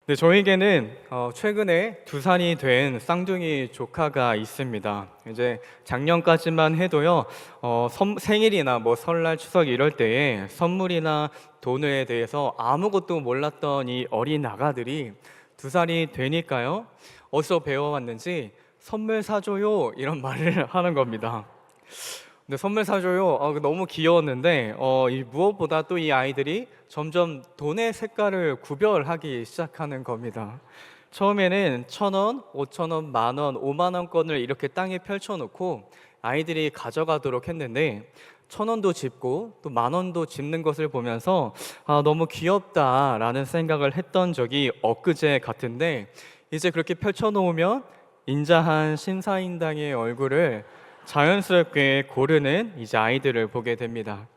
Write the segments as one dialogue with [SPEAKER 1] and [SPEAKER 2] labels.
[SPEAKER 1] 네, 저에게는 최근에 2살이 된 쌍둥이 조카가 있습니다. 이제 작년까지만 해도요, 생일이나 뭐 설날, 추석 이럴 때에 선물이나 돈에 대해서 아무것도 몰랐던 이 어린 아가들이 2살이 되니까요, 어디서 배워왔는지 선물 사줘요 이런 말을 하는 겁니다. 근데 선물 사줘요. 너무 귀여웠는데 이 무엇보다 또 이 아이들이 점점 돈의 색깔을 구별하기 시작하는 겁니다. 처음에는 1,000원, 5,000원, 만원, 5만 원권을 이렇게 땅에 펼쳐놓고 아이들이 가져가도록 했는데 1,000원도 집고 또 만원도 집는 것을 보면서 너무 귀엽다라는 생각을 했던 적이 엊그제 같은데, 이제 그렇게 펼쳐놓으면 인자한 심사인당의 얼굴을 자연스럽게 고르는 이제 아이들을 보게 됩니다.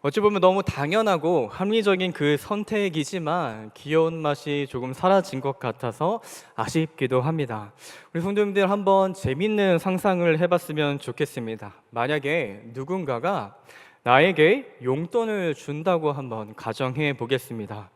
[SPEAKER 1] 어찌 보면 너무 당연하고 합리적인 그 선택이지만 귀여운 맛이 조금 사라진 것 같아서 아쉽기도 합니다. 우리 성도님들, 한번 재밌는 상상을 해봤으면 좋겠습니다. 만약에 누군가가 나에게 용돈을 준다고 한번 가정해 보겠습니다.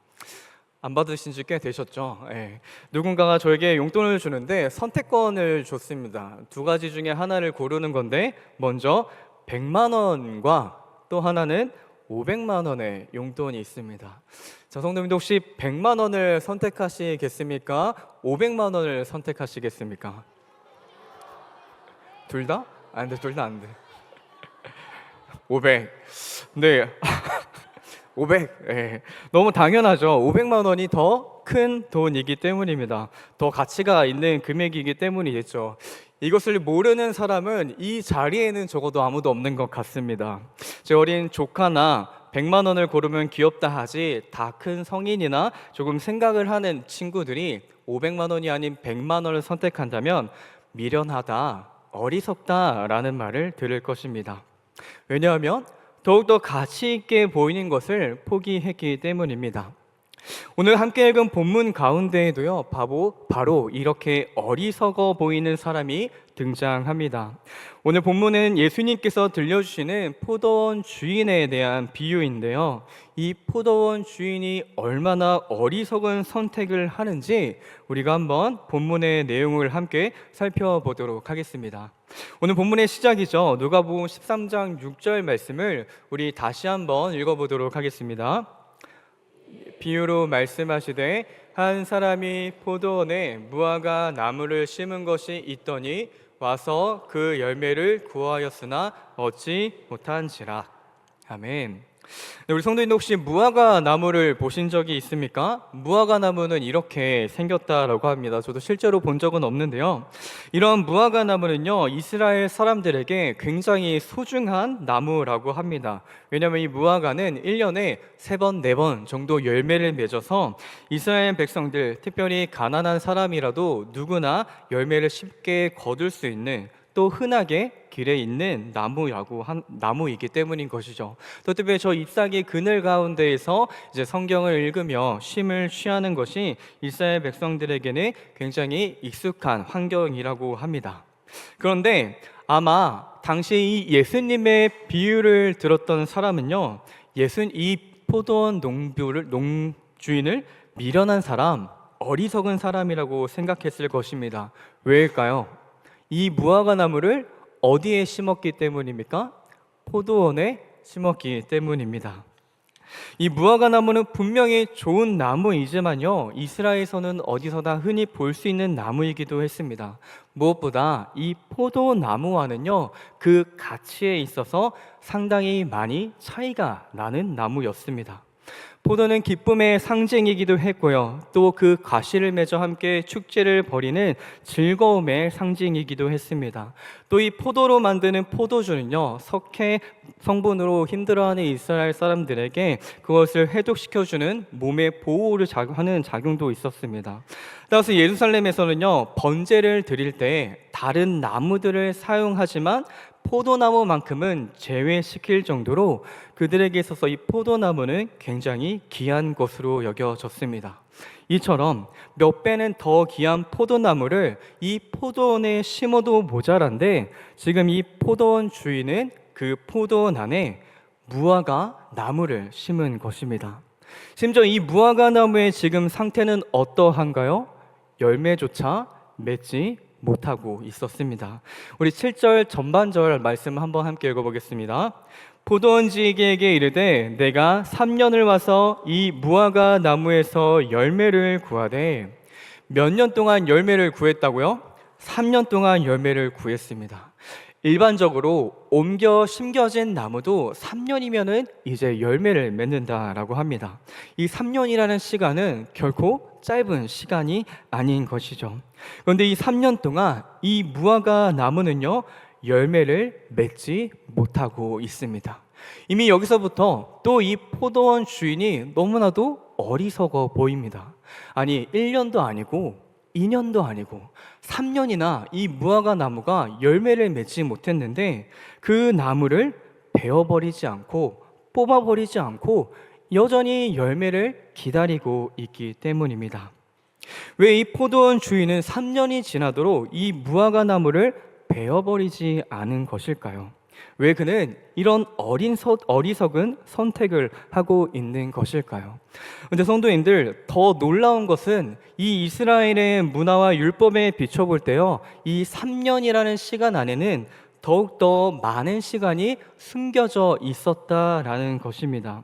[SPEAKER 1] 안 받으신 지 꽤 되셨죠? 예. 누군가가 저에게 용돈을 주는데 선택권을 줬습니다. 2가지 중에 하나를 고르는 건데, 먼저 100만 원과 또 하나는 500만 원의 용돈이 있습니다. 자, 성도님들, 혹시 100만 원을 선택하시겠습니까? 500만 원을 선택하시겠습니까? 둘 다? 안 돼, 둘 다 안 돼. 500. 네. 500. 예. 너무 당연하죠. 500만 원이 더 큰 돈이기 때문입니다. 더 가치가 있는 금액이기 때문이겠죠. 이것을 모르는 사람은 이 자리에는 적어도 아무도 없는 것 같습니다. 제 어린 조카나 100만 원을 고르면 귀엽다 하지, 다 큰 성인이나 조금 생각을 하는 친구들이 500만 원이 아닌 100만 원을 선택한다면 미련하다, 어리석다라는 말을 들을 것입니다. 왜냐하면 더욱더 가치 있게 보이는 것을 포기했기 때문입니다. 오늘 함께 읽은 본문 가운데에도요, 바로 이렇게 어리석어 보이는 사람이 등장합니다. 오늘 본문은 예수님께서 들려주시는 포도원 주인에 대한 비유인데요, 이 포도원 주인이 얼마나 어리석은 선택을 하는지 우리가 한번 본문의 내용을 함께 살펴보도록 하겠습니다. 오늘 본문의 시작이죠. 누가복음 13장 6절 말씀을 우리 다시 한번 읽어보도록 하겠습니다. 비유로 말씀하시되 한 사람이 포도원에 무화과 나무를 심은 것이 있더니 와서 그 열매를 구하였으나 얻지 못한지라. 아멘. 네, 우리 성도님들, 혹시 무화과 나무를 보신 적이 있습니까? 무화과 나무는 이렇게 생겼다라고 합니다. 저도 실제로 본 적은 없는데요, 이런 무화과 나무는요, 이스라엘 사람들에게 굉장히 소중한 나무라고 합니다. 왜냐하면 이 무화과는 1년에 3번, 4번 정도 열매를 맺어서 이스라엘 백성들, 특별히 가난한 사람이라도 누구나 열매를 쉽게 거둘 수 있는, 또 흔하게 길에 있는 나무이기 때문인 것이죠. 또 특별히 저 잎사귀 그늘 가운데에서 이제 성경을 읽으며 쉼을 취하는 것이 이스라엘 백성들에게는 굉장히 익숙한 환경이라고 합니다. 그런데 아마 당시 이 예수님의 비유를 들었던 사람은요, 이 포도원 농주인을 미련한 사람, 어리석은 사람이라고 생각했을 것입니다. 왜일까요? 이 무화과 나무를 어디에 심었기 때문입니까? 포도원에 심었기 때문입니다. 이 무화과 나무는 분명히 좋은 나무이지만요, 이스라엘에서는 어디서나 흔히 볼 수 있는 나무이기도 했습니다. 무엇보다 이 포도나무와는요, 그 가치에 있어서 상당히 많이 차이가 나는 나무였습니다. 포도는 기쁨의 상징이기도 했고요, 또 그 과실을 맺어 함께 축제를 벌이는 즐거움의 상징이기도 했습니다. 또 이 포도로 만드는 포도주는요, 석회 성분으로 힘들어하는 이스라엘 사람들에게 그것을 해독시켜주는 몸의 보호를 하는 작용도 있었습니다. 따라서 예루살렘에서는요, 번제를 드릴 때 다른 나무들을 사용하지만 포도나무만큼은 제외시킬 정도로 그들에게 있어서 이 포도나무는 굉장히 귀한 것으로 여겨졌습니다. 이처럼 몇 배는 더 귀한 포도나무를 이 포도원에 심어도 모자란데, 지금 이 포도원 주인은 그 포도원 안에 무화과 나무를 심은 것입니다. 심지어 이 무화과 나무의 지금 상태는 어떠한가요? 열매조차 맺지 못하고 있었습니다. 우리 7절 전반절 말씀 한번 함께 읽어보겠습니다. 포도원 지기에게 이르되 내가 3년을 와서 이 무화과 나무에서 열매를 구하되, 몇 년 동안 열매를 구했다고요? 3년 동안 열매를 구했습니다. 일반적으로 옮겨 심겨진 나무도 3년이면은 이제 열매를 맺는다라고 합니다. 이 3년이라는 시간은 결코 짧은 시간이 아닌 것이죠. 그런데 이 3년 동안 이 무화과 나무는요, 열매를 맺지 못하고 있습니다. 이미 여기서부터 또 이 포도원 주인이 너무나도 어리석어 보입니다. 아니, 1년도 아니고 2년도 아니고 3년이나 이 무화과 나무가 열매를 맺지 못했는데 그 나무를 베어버리지 않고 뽑아버리지 않고 여전히 열매를 기다리고 있기 때문입니다. 왜 이 포도원 주인은 3년이 지나도록 이 무화과 나무를 베어버리지 않은 것일까요? 왜 그는 이런 어리석은 선택을 하고 있는 것일까요? 근데 성도님들, 더 놀라운 것은 이 이스라엘의 문화와 율법에 비춰볼 때요, 이 3년이라는 시간 안에는 더욱더 많은 시간이 숨겨져 있었다라는 것입니다.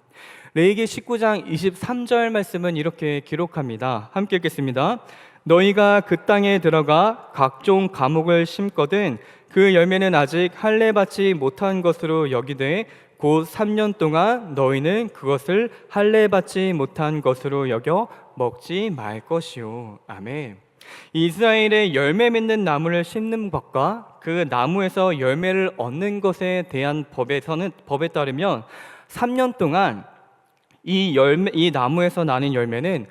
[SPEAKER 1] 레위기 19장 23절 말씀은 이렇게 기록합니다. 함께 읽겠습니다. 너희가 그 땅에 들어가 각종 과목을 심거든 그 열매는 아직 할례 받지 못한 것으로 여기되 곧 3년 동안 너희는 그것을 할례 받지 못한 것으로 여겨 먹지 말 것이요. 아멘. 이스라엘의 열매 맺는 나무를 심는 것과 그 나무에서 열매를 얻는 것에 대한 법에 따르면 3년 동안 이 나무에서 나는 열매는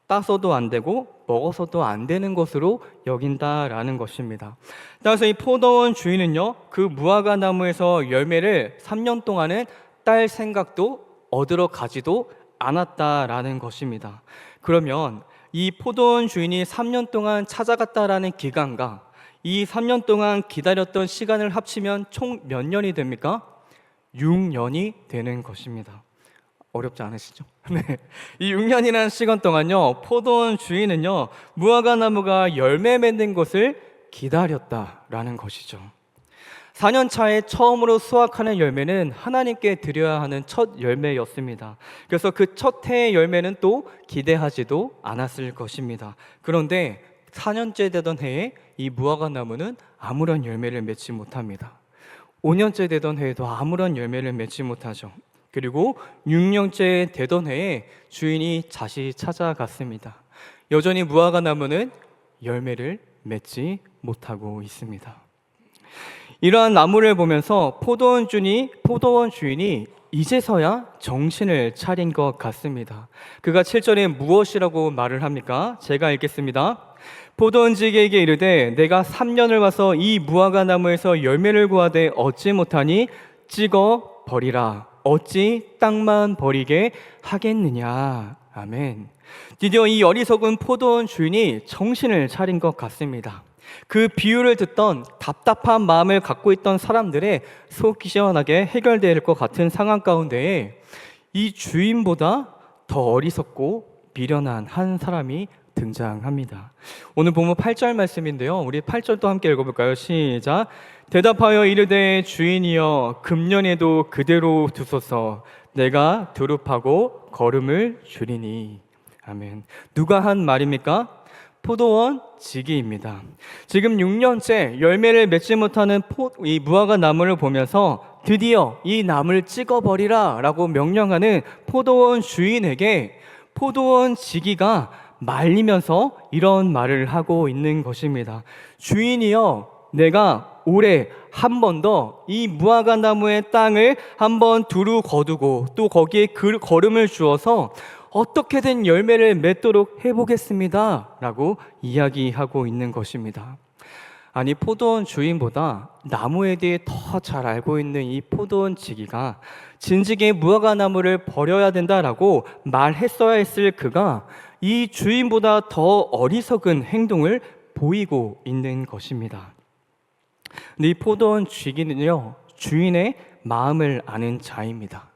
[SPEAKER 1] 따서도 안 되고 먹어서도 안 되는 것으로 여긴다라는 것입니다. 따라서 이 포도원 주인은요, 그 무화과 나무에서 열매를 3년 동안은 딸 생각도 얻으러 가지도 않았다라는 것입니다. 그러면 이 포도원 주인이 3년 동안 찾아갔다라는 기간과 이 3년 동안 기다렸던 시간을 합치면 총 몇 년이 됩니까? 6년이 되는 것입니다. 어렵지 않으시죠? 네. 이 6년이라는 시간 동안요, 포도원 주인은요, 무화과 나무가 열매 맺는 것을 기다렸다라는 것이죠. 4년 차에 처음으로 수확하는 열매는 하나님께 드려야 하는 첫 열매였습니다. 그래서 그 첫 해의 열매는 또 기대하지도 않았을 것입니다. 그런데 4년째 되던 해에 이 무화과 나무는 아무런 열매를 맺지 못합니다. 5년째 되던 해에도 아무런 열매를 맺지 못하죠. 그리고 6년째 되던 해에 주인이 다시 찾아갔습니다. 여전히 무화과 나무는 열매를 맺지 못하고 있습니다. 이러한 나무를 보면서 포도원 주인이 이제서야 정신을 차린 것 같습니다. 그가 7절에 무엇이라고 말을 합니까? 제가 읽겠습니다. 포도원 지기에게 이르되 내가 3년을 와서 이 무화과 나무에서 열매를 구하되 얻지 못하니 찍어 버리라. 어찌 땅만 버리게 하겠느냐. 아멘. 드디어 이 어리석은 포도원 주인이 정신을 차린 것 같습니다. 그 비유를 듣던 답답한 마음을 갖고 있던 사람들의 속이 시원하게 해결될 것 같은 상황 가운데에 이 주인보다 더 어리석고 미련한 한 사람이 등장합니다. 오늘 본문 8절 말씀인데요, 우리 8절도 함께 읽어볼까요? 시작. 대답하여 이르되 주인이여 금년에도 그대로 두소서. 내가 두릅하고 거름을 줄이니. 아멘. 누가 한 말입니까? 포도원 지기입니다. 지금 6년째 열매를 맺지 못하는 이 무화과 나무를 보면서 드디어 이 나무를 찍어버리라 라고 명령하는 포도원 주인에게 포도원 지기가 말리면서 이런 말을 하고 있는 것입니다. 주인이여, 내가 올해 한 번 더 이 무화과 나무의 땅을 한번 두루 거두고 또 거기에 거름을 주어서 어떻게든 열매를 맺도록 해보겠습니다 라고 이야기하고 있는 것입니다. 아니, 포도원 주인보다 나무에 대해 더 잘 알고 있는 이 포도원 지기가 진즉에 무화과 나무를 버려야 된다라고 말했어야 했을 그가 이 주인보다 더 어리석은 행동을 보이고 있는 것입니다. 근데 이 포도원 지기는요, 주인의 마음을 아는 자입니다.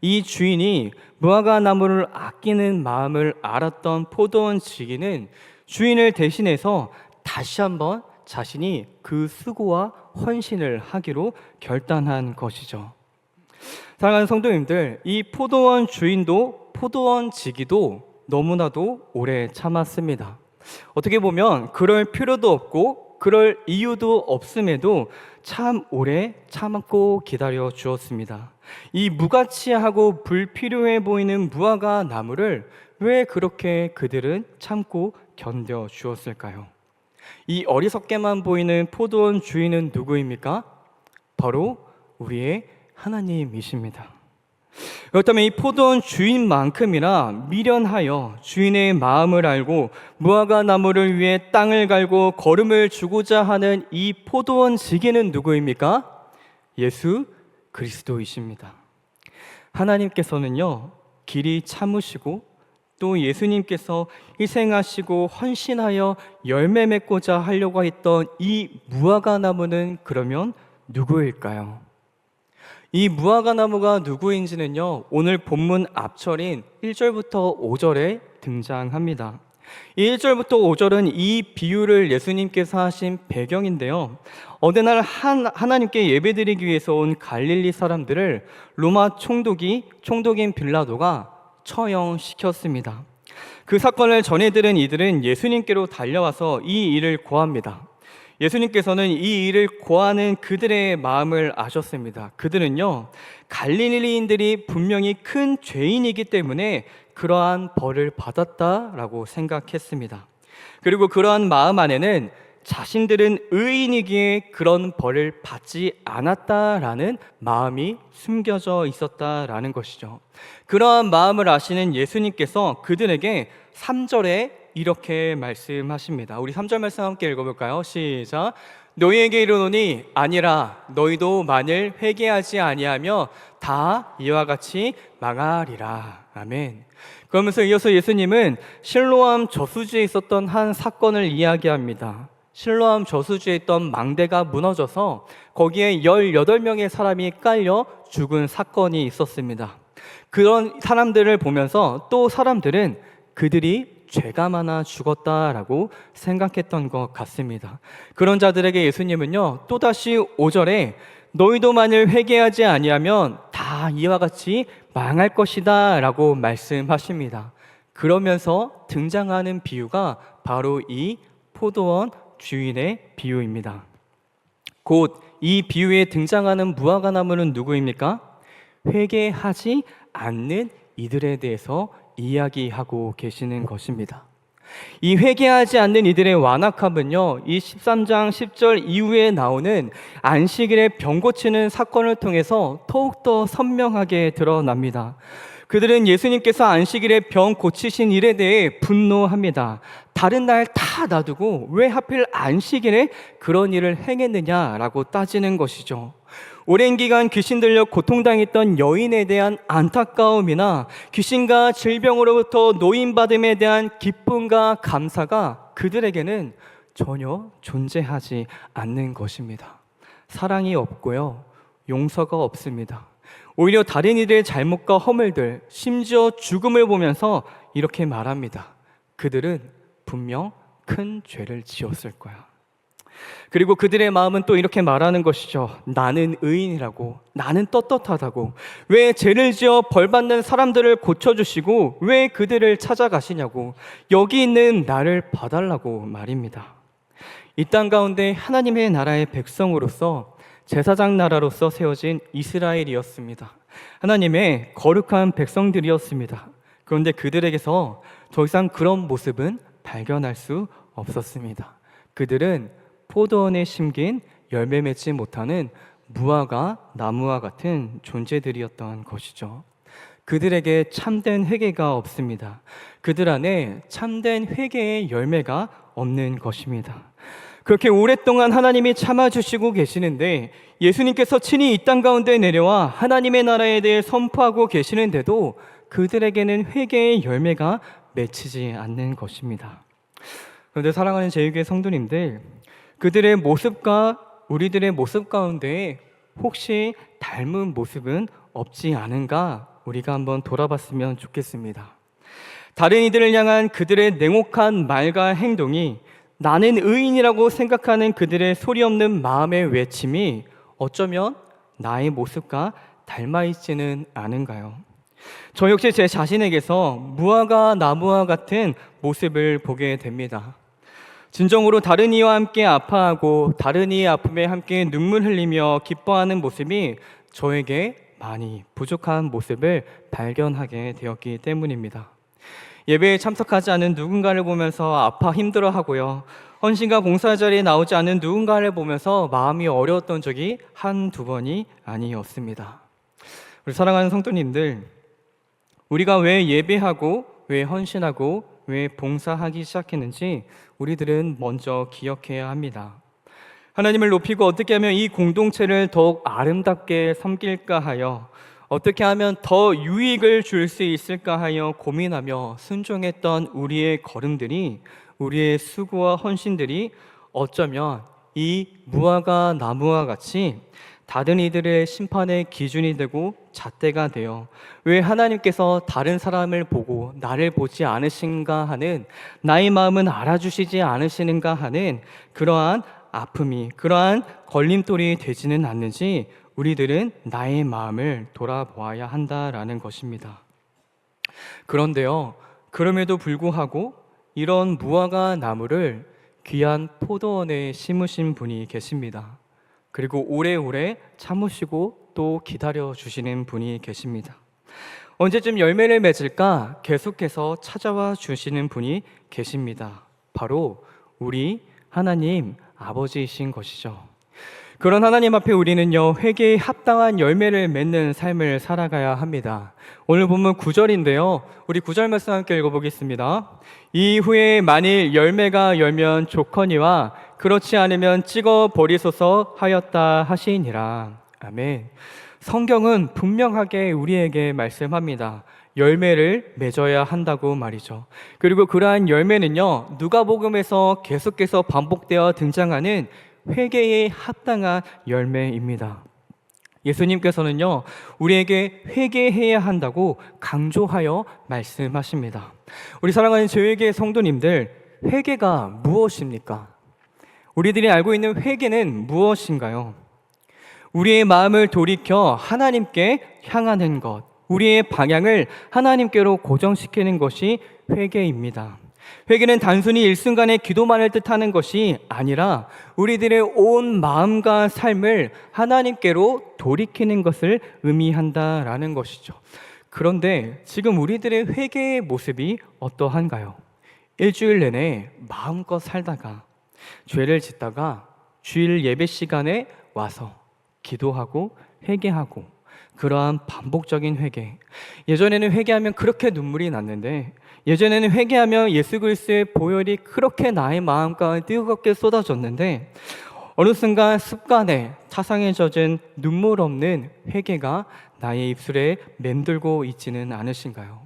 [SPEAKER 1] 이 주인이 무화과 나무를 아끼는 마음을 알았던 포도원 지기는 주인을 대신해서 다시 한번 자신이 그 수고와 헌신을 하기로 결단한 것이죠. 사랑하는 성도님들, 이 포도원 주인도 포도원 지기도 너무나도 오래 참았습니다. 어떻게 보면 그럴 필요도 없고 그럴 이유도 없음에도 참 오래 참고 기다려 주었습니다. 이 무가치하고 불필요해 보이는 무화과 나무를 왜 그렇게 그들은 참고 견뎌 주었을까요? 이 어리석게만 보이는 포도원 주인은 누구입니까? 바로 우리의 하나님이십니다. 그렇다면 이 포도원 주인만큼이나 미련하여 주인의 마음을 알고 무화과 나무를 위해 땅을 갈고 거름을 주고자 하는 이 포도원 지기는 누구입니까? 예수 그리스도이십니다. 하나님께서는요, 길이 참으시고 또 예수님께서 희생하시고 헌신하여 열매 맺고자 하려고 했던 이 무화과 나무는 그러면 누구일까요? 이 무화과 나무가 누구인지는요, 오늘 본문 앞절인 1절부터 5절에 등장합니다. 이 1절부터 5절은 이 비유를 예수님께서 하신 배경인데요. 어느 날 하나님께 예배드리기 위해서 온 갈릴리 사람들을 로마 총독인 빌라도가 처형시켰습니다. 그 사건을 전해들은 이들은 예수님께로 달려와서 이 일을 고합니다. 예수님께서는 이 일을 고하는 그들의 마음을 아셨습니다. 그들은요, 갈릴리인들이 분명히 큰 죄인이기 때문에 그러한 벌을 받았다라고 생각했습니다. 그리고 그러한 마음 안에는 자신들은 의인이기에 그런 벌을 받지 않았다라는 마음이 숨겨져 있었다라는 것이죠. 그러한 마음을 아시는 예수님께서 그들에게 3절에 이렇게 말씀하십니다. 우리 3절 말씀 함께 읽어볼까요? 시작. 너희에게 이르노니 아니라 너희도 만일 회개하지 아니하며 다 이와 같이 망하리라. 아멘. 그러면서 이어서 예수님은 실로암 저수지에 있었던 한 사건을 이야기합니다. 실로암 저수지에 있던 망대가 무너져서 거기에 18명의 사람이 깔려 죽은 사건이 있었습니다. 그런 사람들을 보면서 또 사람들은 그들이 죄가 많아 죽었다라고 생각했던 것 같습니다. 그런 자들에게 예수님은요, 또다시 5절에 너희도 만일 회개하지 아니하면 다 이와 같이 망할 것이다 라고 말씀하십니다. 그러면서 등장하는 비유가 바로 이 포도원 주인의 비유입니다. 곧 이 비유에 등장하는 무화과 나무는 누구입니까? 회개하지 않는 이들에 대해서 이야기하고 계시는 것입니다. 이 회개하지 않는 이들의 완악함은요, 이 13장 10절 이후에 나오는 안식일에 병 고치는 사건을 통해서 더욱더 선명하게 드러납니다. 그들은 예수님께서 안식일에 병 고치신 일에 대해 분노합니다. 다른 날 다 놔두고 왜 하필 안식일에 그런 일을 행했느냐라고 따지는 것이죠. 오랜 기간 귀신 들려 고통당했던 여인에 대한 안타까움이나 귀신과 질병으로부터 노인받음에 대한 기쁨과 감사가 그들에게는 전혀 존재하지 않는 것입니다. 사랑이 없고요, 용서가 없습니다. 오히려 다른 이들의 잘못과 허물들, 심지어 죽음을 보면서 이렇게 말합니다. 그들은 분명 큰 죄를 지었을 거야. 그리고 그들의 마음은 또 이렇게 말하는 것이죠. 나는 의인이라고, 나는 떳떳하다고, 왜 죄를 지어 벌받는 사람들을 고쳐주시고 왜 그들을 찾아가시냐고, 여기 있는 나를 봐달라고 말입니다. 이 땅 가운데 하나님의 나라의 백성으로서 제사장 나라로서 세워진 이스라엘이었습니다. 하나님의 거룩한 백성들이었습니다. 그런데 그들에게서 더 이상 그런 모습은 발견할 수 없었습니다. 그들은 포도원에 심긴 열매 맺지 못하는 무화과 나무와 같은 존재들이었던 것이죠. 그들에게 참된 회개가 없습니다. 그들 안에 참된 회개의 열매가 없는 것입니다. 그렇게 오랫동안 하나님이 참아주시고 계시는데 예수님께서 친히 이 땅 가운데 내려와 하나님의 나라에 대해 선포하고 계시는데도 그들에게는 회개의 열매가 맺히지 않는 것입니다. 그런데 사랑하는 제6교회 성도님들, 그들의 모습과 우리들의 모습 가운데 혹시 닮은 모습은 없지 않은가 우리가 한번 돌아봤으면 좋겠습니다. 다른 이들을 향한 그들의 냉혹한 말과 행동이 나는 의인이라고 생각하는 그들의 소리 없는 마음의 외침이 어쩌면 나의 모습과 닮아있지는 않은가요? 저 역시 제 자신에게서 무화과 나무와 같은 모습을 보게 됩니다. 진정으로 다른 이와 함께 아파하고 다른 이의 아픔에 함께 눈물 흘리며 기뻐하는 모습이 저에게 많이 부족한 모습을 발견하게 되었기 때문입니다. 예배에 참석하지 않은 누군가를 보면서 아파 힘들어하고요. 헌신과 봉사 자리에 나오지 않은 누군가를 보면서 마음이 어려웠던 적이 한두 번이 아니었습니다. 우리 사랑하는 성도님들, 우리가 왜 예배하고 왜 헌신하고 왜 봉사하기 시작했는지 우리들은 먼저 기억해야 합니다. 하나님을 높이고 어떻게 하면 이 공동체를 더욱 아름답게 섬길까 하여 어떻게 하면 더 유익을 줄 수 있을까 하여 고민하며 순종했던 우리의 걸음들이, 우리의 수고와 헌신들이 어쩌면 이 무화과 나무와 같이 다른 이들의 심판의 기준이 되고 잣대가 되어 왜 하나님께서 다른 사람을 보고 나를 보지 않으신가 하는, 나의 마음은 알아주시지 않으시는가 하는 그러한 아픔이, 그러한 걸림돌이 되지는 않는지 우리들은 나의 마음을 돌아보아야 한다라는 것입니다. 그런데요, 그럼에도 불구하고 이런 무화과 나무를 귀한 포도원에 심으신 분이 계십니다. 그리고 오래오래 참으시고 또 기다려주시는 분이 계십니다. 언제쯤 열매를 맺을까 계속해서 찾아와 주시는 분이 계십니다. 바로 우리 하나님 아버지이신 것이죠. 그런 하나님 앞에 우리는요, 회개에 합당한 열매를 맺는 삶을 살아가야 합니다. 오늘 본문 9절인데요, 우리 9절 말씀 함께 읽어보겠습니다. 이후에 만일 열매가 열면 좋거니와 그렇지 않으면 찍어 버리소서 하였다 하시니라. 아멘. 성경은 분명하게 우리에게 말씀합니다. 열매를 맺어야 한다고 말이죠. 그리고 그러한 열매는요, 누가복음에서 계속해서 반복되어 등장하는 회개에 합당한 열매입니다. 예수님께서는요, 우리에게 회개해야 한다고 강조하여 말씀하십니다. 우리 사랑하는 저에게 성도님들, 회개가 무엇입니까? 우리들이 알고 있는 회개는 무엇인가요? 우리의 마음을 돌이켜 하나님께 향하는 것, 우리의 방향을 하나님께로 고정시키는 것이 회개입니다. 회개는 단순히 일순간의 기도만을 뜻하는 것이 아니라 우리들의 온 마음과 삶을 하나님께로 돌이키는 것을 의미한다라는 것이죠. 그런데 지금 우리들의 회개의 모습이 어떠한가요? 일주일 내내 마음껏 살다가 죄를 짓다가 주일 예배 시간에 와서 기도하고 회개하고, 그러한 반복적인 회개. 예전에는 회개하면 그렇게 눈물이 났는데, 예전에는 회개하면 예수 그리스도의 보혈이 그렇게 나의 마음 가운데 뜨겁게 쏟아졌는데, 어느 순간 습관에 타상에 젖은 눈물 없는 회개가 나의 입술에 맴돌고 있지는 않으신가요?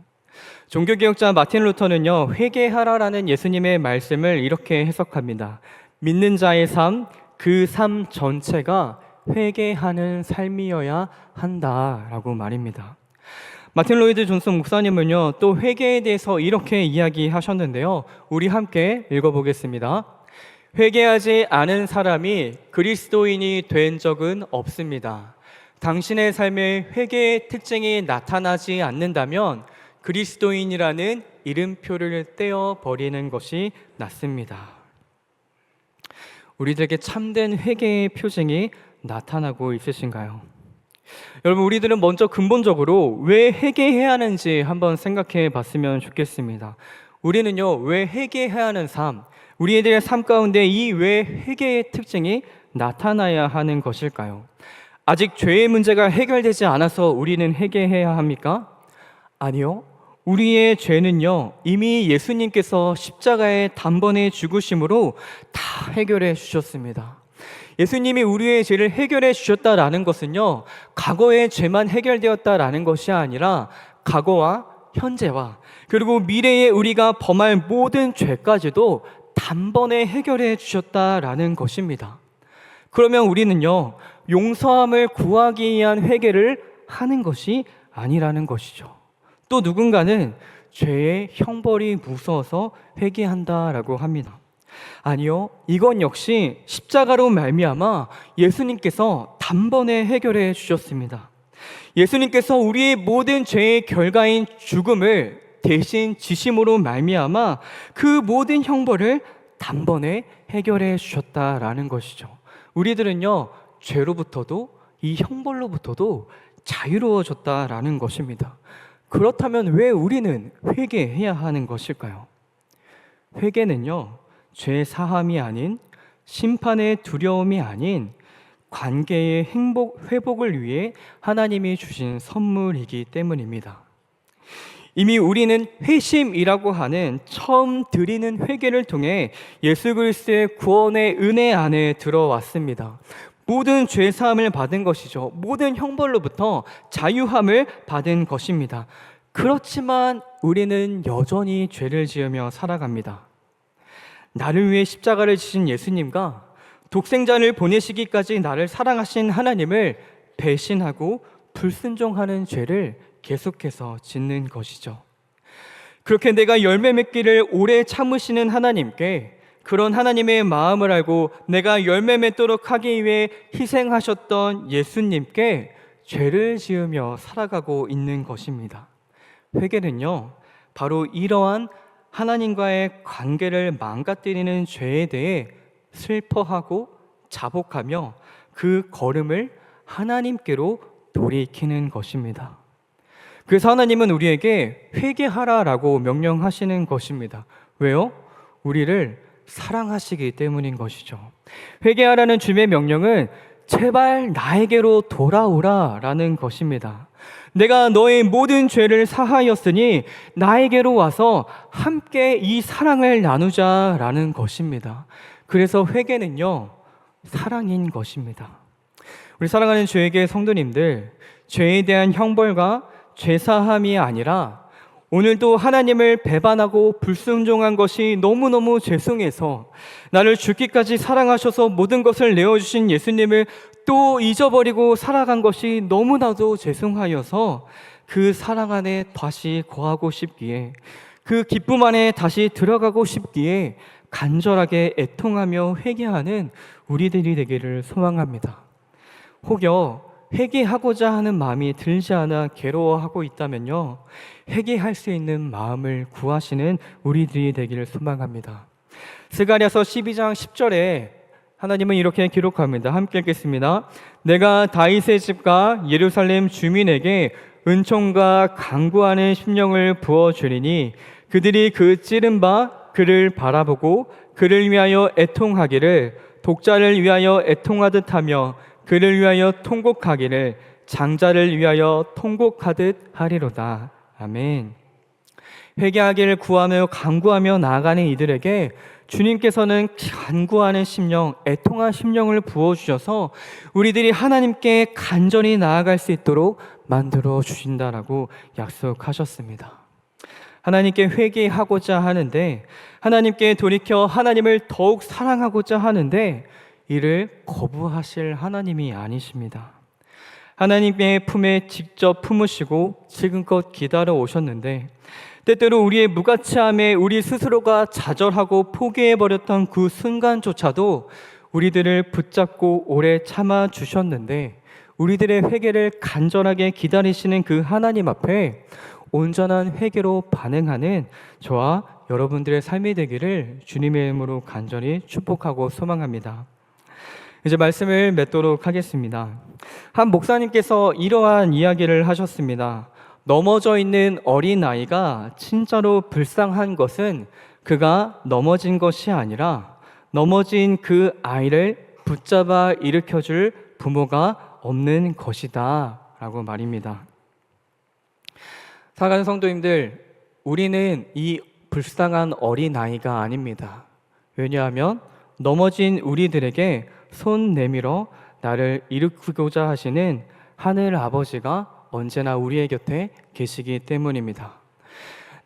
[SPEAKER 1] 종교개혁자 마틴 루터는요, 회개하라라는 예수님의 말씀을 이렇게 해석합니다. 믿는 자의 삶, 그 삶 전체가 회개하는 삶이어야 한다라고 말입니다. 마틴 로이드 존슨 목사님은요, 또 회개에 대해서 이렇게 이야기하셨는데요, 우리 함께 읽어보겠습니다. 회개하지 않은 사람이 그리스도인이 된 적은 없습니다. 당신의 삶에 회개의 특징이 나타나지 않는다면 그리스도인이라는 이름표를 떼어버리는 것이 낫습니다. 우리들에게 참된 회개의 표징이 나타나고 있으신가요? 여러분, 우리들은 먼저 근본적으로 왜 회개해야 하는지 한번 생각해 봤으면 좋겠습니다. 우리는요, 왜 회개해야 하는 삶, 우리들의 삶 가운데 이 왜 회개의 특징이 나타나야 하는 것일까요? 아직 죄의 문제가 해결되지 않아서 우리는 회개해야 합니까? 아니요. 우리의 죄는요, 이미 예수님께서 십자가에 단번에 죽으심으로 다 해결해 주셨습니다. 예수님이 우리의 죄를 해결해 주셨다라는 것은요, 과거의 죄만 해결되었다라는 것이 아니라 과거와 현재와 그리고 미래에 우리가 범할 모든 죄까지도 단번에 해결해 주셨다라는 것입니다. 그러면 우리는요, 용서함을 구하기 위한 회개를 하는 것이 아니라는 것이죠. 또 누군가는 죄의 형벌이 무서워서 회개한다라고 합니다. 아니요, 이건 역시 십자가로 말미암아 예수님께서 단번에 해결해 주셨습니다. 예수님께서 우리의 모든 죄의 결과인 죽음을 대신 지심으로 말미암아 그 모든 형벌을 단번에 해결해 주셨다라는 것이죠. 우리들은요, 죄로부터도 이 형벌로부터도 자유로워졌다라는 것입니다. 그렇다면 왜 우리는 회개해야 하는 것일까요? 회개는요, 죄 사함이 아닌, 심판의 두려움이 아닌 관계의 회복을 위해 하나님이 주신 선물이기 때문입니다. 이미 우리는 회심이라고 하는 처음 드리는 회개를 통해 예수 그리스도의 구원의 은혜 안에 들어왔습니다. 모든 죄 사함을 받은 것이죠. 모든 형벌로부터 자유함을 받은 것입니다. 그렇지만 우리는 여전히 죄를 지으며 살아갑니다. 나를 위해 십자가를 지신 예수님과 독생자를 보내시기까지 나를 사랑하신 하나님을 배신하고 불순종하는 죄를 계속해서 짓는 것이죠. 그렇게 내가 열매 맺기를 오래 참으시는 하나님께, 그런 하나님의 마음을 알고 내가 열매 맺도록 하기 위해 희생하셨던 예수님께 죄를 지으며 살아가고 있는 것입니다. 회개는요, 바로 이러한 하나님과의 관계를 망가뜨리는 죄에 대해 슬퍼하고 자복하며 그 걸음을 하나님께로 돌이키는 것입니다. 그래서 하나님은 우리에게 회개하라라고 명령하시는 것입니다. 왜요? 우리를 사랑하시기 때문인 것이죠. 회개하라는 주님의 명령은 제발 나에게로 돌아오라라는 것입니다. 내가 너의 모든 죄를 사하였으니 나에게로 와서 함께 이 사랑을 나누자라는 것입니다. 그래서 회개는요, 사랑인 것입니다. 우리 사랑하는 주에게 성도님들, 죄에 대한 형벌과 죄사함이 아니라 오늘도 하나님을 배반하고 불순종한 것이 너무너무 죄송해서 나를 죽기까지 사랑하셔서 모든 것을 내어주신 예수님을 또 잊어버리고 살아간 것이 너무나도 죄송하여서 그 사랑 안에 다시 거하고 싶기에, 그 기쁨 안에 다시 들어가고 싶기에 간절하게 애통하며 회개하는 우리들이 되기를 소망합니다. 혹여 회개하고자 하는 마음이 들지 않아 괴로워하고 있다면요, 회개할 수 있는 마음을 구하시는 우리들이 되기를 소망합니다. 스가랴서 12장 10절에 하나님은 이렇게 기록합니다. 함께 읽겠습니다. 내가 다윗의 집과 예루살렘 주민에게 은총과 간구하는 심령을 부어주리니 그들이 그 찌른 바 그를 바라보고 그를 위하여 애통하기를, 독자를 위하여 애통하듯 하며 그를 위하여 통곡하기를, 장자를 위하여 통곡하듯 하리로다. 아멘. 회개하기를 구하며 간구하며 나아가는 이들에게 주님께서는 간구하는 심령, 애통한 심령을 부어주셔서 우리들이 하나님께 간절히 나아갈 수 있도록 만들어 주신다라고 약속하셨습니다. 하나님께 회개하고자 하는데, 하나님께 돌이켜 하나님을 더욱 사랑하고자 하는데 이를 거부하실 하나님이 아니십니다. 하나님의 품에 직접 품으시고 지금껏 기다려 오셨는데, 때때로 우리의 무가치함에 우리 스스로가 좌절하고 포기해버렸던 그 순간조차도 우리들을 붙잡고 오래 참아주셨는데, 우리들의 회개를 간절하게 기다리시는 그 하나님 앞에 온전한 회개로 반응하는 저와 여러분들의 삶이 되기를 주님의 이름으로 간절히 축복하고 소망합니다. 이제 말씀을 맺도록 하겠습니다. 한 목사님께서 이러한 이야기를 하셨습니다. 넘어져 있는 어린아이가 진짜로 불쌍한 것은 그가 넘어진 것이 아니라 넘어진 그 아이를 붙잡아 일으켜줄 부모가 없는 것이다 라고 말입니다. 사랑하는 성도님들, 우리는 이 불쌍한 어린아이가 아닙니다. 왜냐하면 넘어진 우리들에게 손 내밀어 나를 일으키고자 하시는 하늘 아버지가 언제나 우리의 곁에 계시기 때문입니다.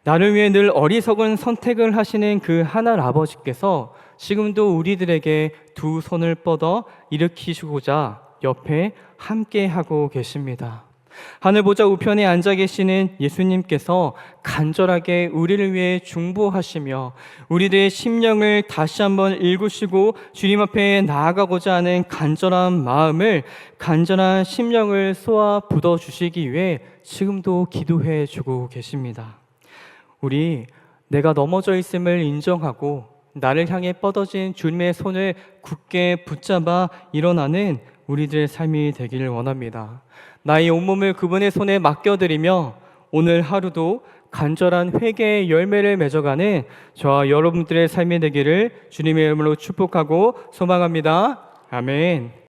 [SPEAKER 1] 나를 위해 늘 어리석은 선택을 하시는 그 하늘 아버지께서 지금도 우리들에게 두 손을 뻗어 일으키시고자 옆에 함께 하고 계십니다. 하늘 보좌 우편에 앉아 계시는 예수님께서 간절하게 우리를 위해 중보하시며 우리들의 심령을 다시 한번 읽으시고 주님 앞에 나아가고자 하는 간절한 마음을, 간절한 심령을 쏘아 부어 주시기 위해 지금도 기도해 주고 계십니다. 우리 내가 넘어져 있음을 인정하고 나를 향해 뻗어진 주님의 손을 굳게 붙잡아 일어나는 우리들의 삶이 되기를 원합니다. 나의 온몸을 그분의 손에 맡겨드리며 오늘 하루도 간절한 회개의 열매를 맺어가는 저와 여러분들의 삶이 되기를 주님의 이름으로 축복하고 소망합니다. 아멘.